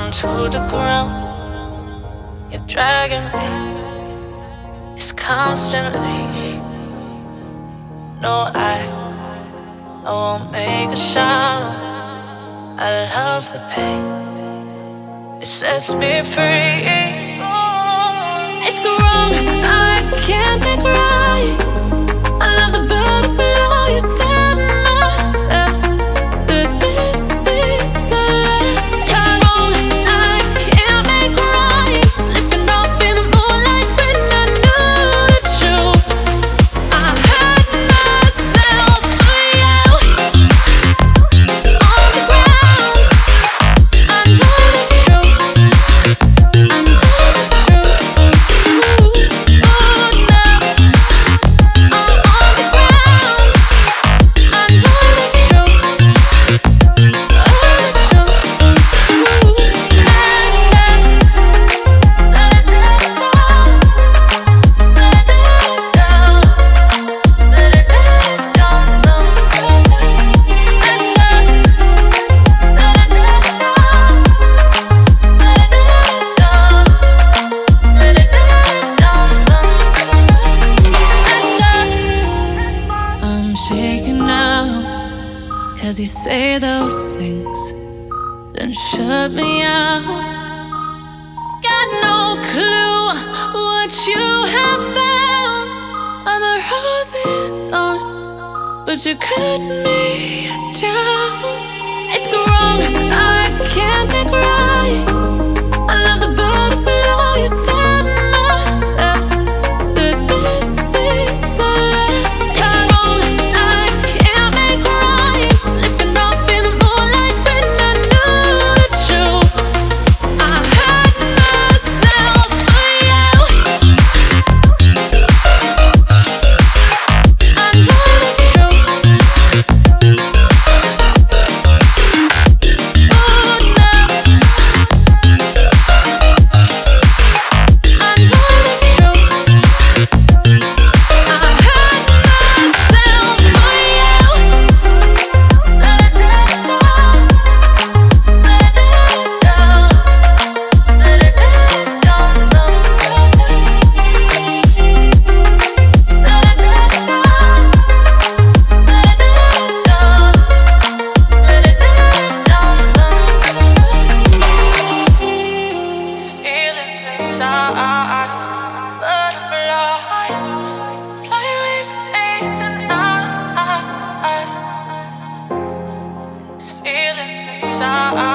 down to the ground. You're dragging me, it's constantly. No, I won't make a sound. I love the pain, it sets me free. It's wrong, I can't make right. I love the bird below you, tell myself that this is the last time. It's wrong, I can't make right. Slipping off in the moonlight when I knew the truth. I hurt myself for you. On the ground, I know the truth. I know the truth. Oh, now I'm on the ground. I know the truth. Oh, the truth. I'm shaking now, 'cause you say those things, then shut me out. Got no clue what you have found. I'm a rose in thorns, but you cut me down. It's wrong, I can't make right. I love the bird below you, tell myself that this is the last time. It's wrong, I can't make right. Slipping off in the moonlight when I knew the truth. I hurt myself for you. I know the truth. Oh, now I know the truth. I hurt myself for you. Let it down, let it down, let it down sometimes. Let it down, let it down, let it down sometimes. These feelings inside, butterflies fly away from me tonight. These feelings inside.